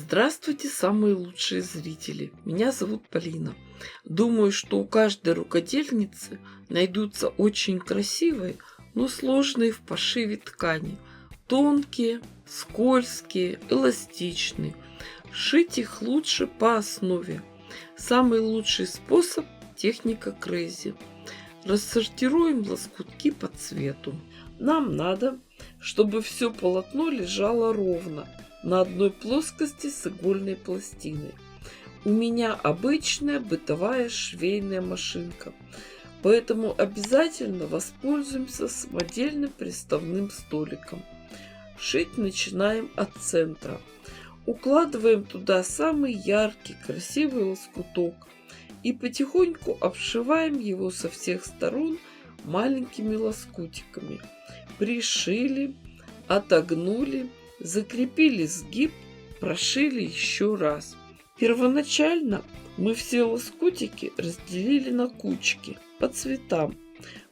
Здравствуйте, самые лучшие зрители! Меня зовут Полина. Думаю, что у каждой рукодельницы найдутся очень красивые, но сложные в пошиве ткани. Тонкие, скользкие, эластичные. Шить их лучше по основе. Самый лучший способ – техника Crazy. Рассортируем лоскутки по цвету. Нам надо, чтобы все полотно лежало ровно, на одной плоскости с игольной пластиной. У меня обычная бытовая швейная машинка, поэтому обязательно воспользуемся самодельным приставным столиком. Шить начинаем от центра. Укладываем туда самый яркий, красивый лоскуток и потихоньку обшиваем его со всех сторон маленькими лоскутиками. Пришили, отогнули, закрепили сгиб, прошили еще раз. Первоначально мы все лоскутики разделили на кучки по цветам.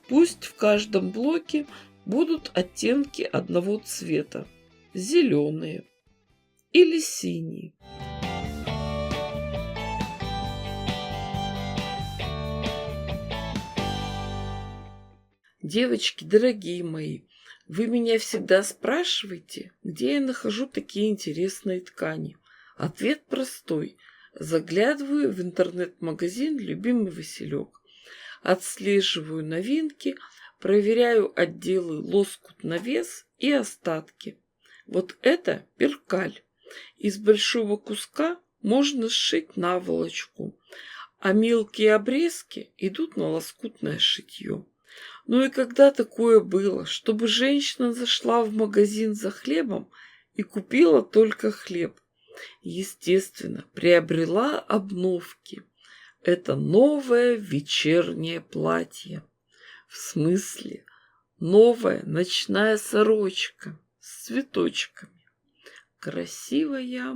Пусть в каждом блоке будут оттенки одного цвета. Зеленые или синие. Девочки, дорогие мои, вы меня всегда спрашиваете, где я нахожу такие интересные ткани. Ответ простой. Заглядываю в интернет-магазин «Любимый Василек». Отслеживаю новинки, проверяю отделы лоскут на вес и остатки. Вот это перкаль. Из большого куска можно сшить наволочку, а мелкие обрезки идут на лоскутное шитье. Ну и когда такое было, чтобы женщина зашла в магазин за хлебом и купила только хлеб? Естественно, приобрела обновки. Это новое вечернее платье. В смысле, новая ночная сорочка с цветочками. Красивая.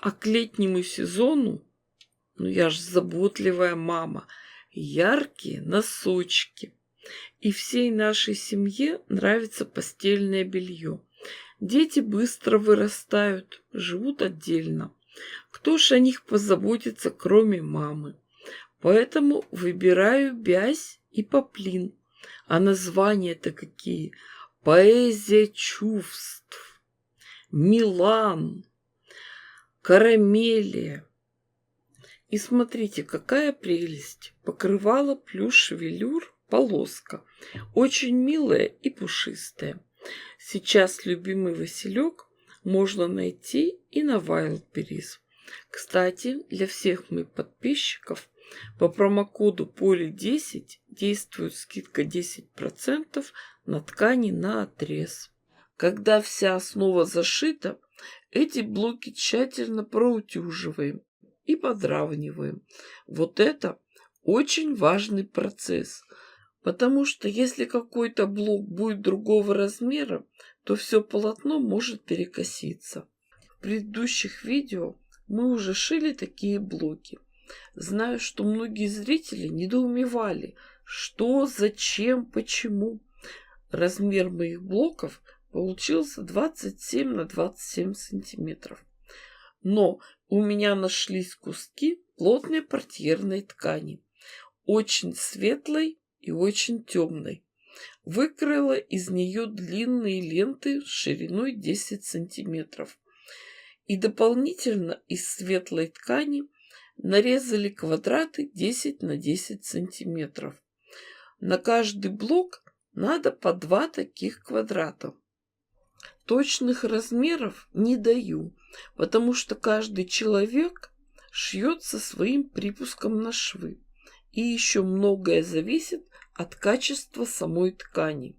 А к летнему сезону, я же заботливая мама, яркие носочки. И всей нашей семье нравится постельное белье. Дети быстро вырастают, живут отдельно. Кто ж о них позаботится, кроме мамы? Поэтому выбираю бязь и поплин. А названия-то какие? Поэзия чувств, Милан, Карамелия. И смотрите, какая прелесть. Покрывало плюш-велюр, полоска. Очень милая и пушистая. Сейчас любимый Василек можно найти и на Wildberries. Кстати, для всех моих подписчиков по промокоду POLY10 действует скидка 10% на ткани на отрез. Когда вся основа зашита, эти блоки тщательно проутюживаем и подравниваем. Вот это очень важный процесс. Потому что если какой-то блок будет другого размера, то все полотно может перекоситься. В предыдущих видео мы уже шили такие блоки. Знаю, что многие зрители недоумевали, что, зачем, почему. Размер моих блоков получился 27 на 27 сантиметров. Но у меня нашлись куски плотной портьерной ткани, очень светлой и очень темной. Выкроила из нее длинные ленты шириной 10 сантиметров. И дополнительно из светлой ткани нарезали квадраты 10 на 10 сантиметров. На каждый блок надо по 2 таких квадрата. Точных размеров не даю, потому что каждый человек шьет со своим припуском на швы. И еще многое зависит от качества самой ткани.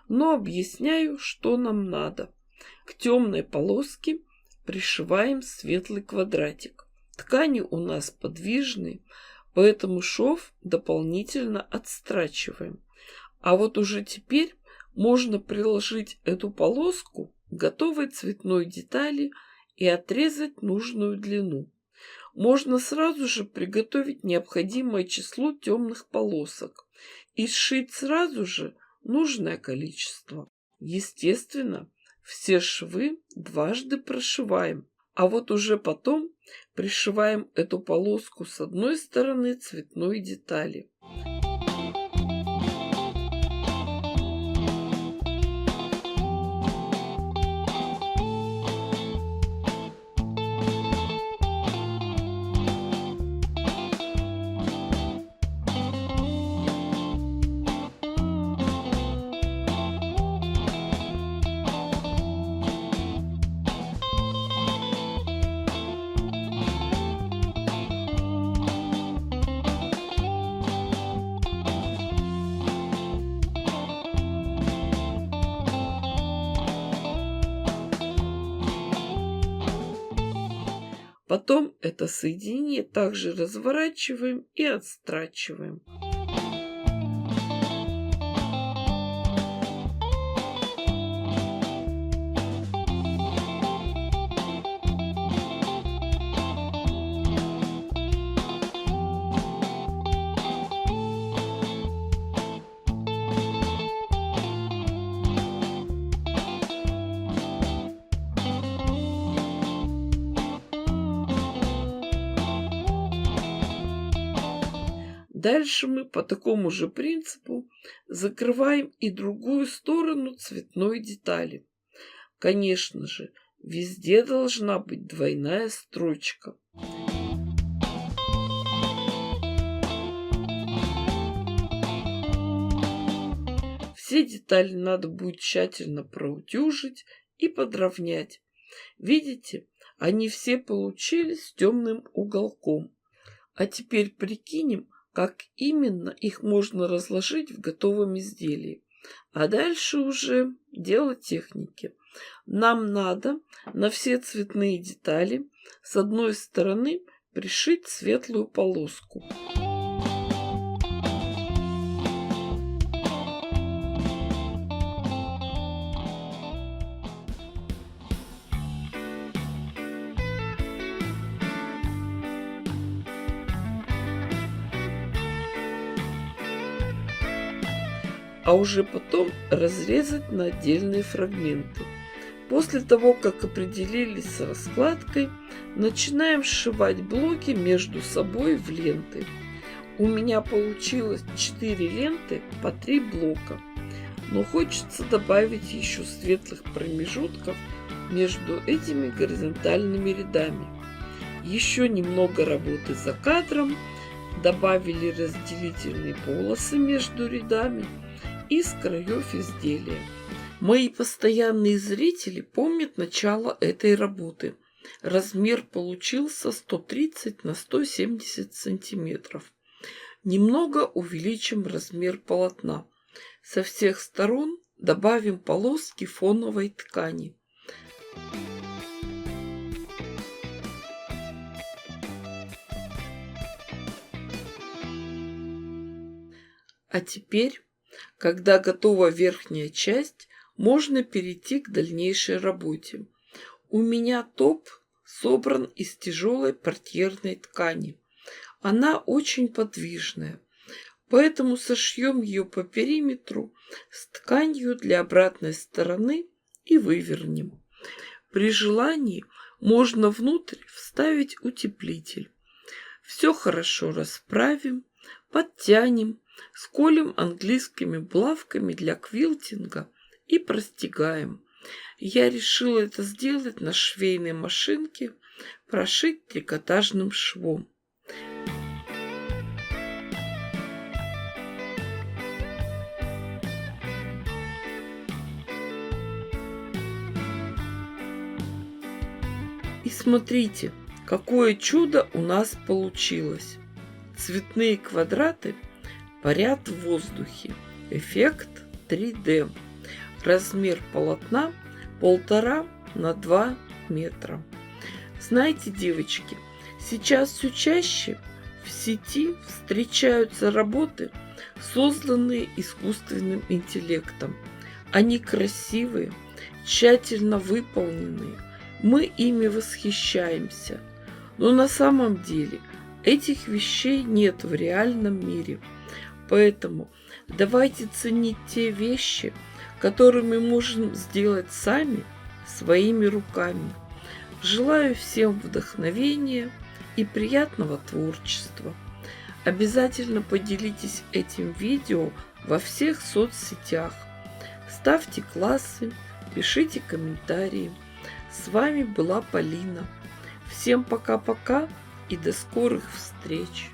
Но объясняю, что нам надо. К темной полоске пришиваем светлый квадратик. Ткани у нас подвижные, поэтому шов дополнительно отстрачиваем. А вот уже теперь можно приложить эту полоску к готовой цветной детали и отрезать нужную длину. Можно сразу же приготовить необходимое число темных полосок и сшить сразу же нужное количество. Естественно, все швы дважды прошиваем, А вот уже потом пришиваем эту полоску с одной стороны цветной детали. Потом это соединение также разворачиваем и отстрачиваем. Дальше мы по такому же принципу закрываем и другую сторону цветной детали. Конечно же, везде должна быть двойная строчка. Все детали надо будет тщательно проутюжить и подровнять. Видите, они все получились с темным уголком. А теперь прикинем, как именно их можно разложить в готовом изделии. А дальше уже дело техники. Нам надо на все цветные детали с одной стороны пришить светлую полоску. А уже потом разрезать на отдельные фрагменты. После того, как определились с раскладкой, начинаем сшивать блоки между собой в ленты. У меня получилось 4 ленты по 3 блока, но хочется добавить еще светлых промежутков между этими горизонтальными рядами. Еще немного работы за кадром, добавили разделительные полосы между рядами и с краев изделия. Мои постоянные зрители помнят начало этой работы. Размер получился 130 на 170 сантиметров. Немного увеличим размер полотна. Со всех сторон добавим полоски фоновой ткани. А теперь, когда готова верхняя часть, можно перейти к дальнейшей работе. У меня топ собран из тяжелой портьерной ткани. Она очень подвижная, поэтому сошьем ее по периметру с тканью для обратной стороны и вывернем. При желании можно внутрь вставить утеплитель. Все хорошо расправим, подтянем, сколем английскими булавками для квилтинга и простегаем. Я решила это сделать на швейной машинке, прошить трикотажным швом. И смотрите, какое чудо у нас получилось. Цветные квадраты парят в воздухе. Эффект 3D. Размер полотна 1,5 на 2 метра. Знаете, девочки, сейчас все чаще в сети встречаются работы, созданные искусственным интеллектом. Они красивые, тщательно выполненные. Мы ими восхищаемся. Но на самом деле этих вещей нет в реальном мире. Поэтому давайте ценить те вещи, которые мы можем сделать сами, своими руками. Желаю всем вдохновения и приятного творчества. Обязательно поделитесь этим видео во всех соцсетях. Ставьте классы, пишите комментарии. С вами была Полина. Всем пока-пока и до скорых встреч!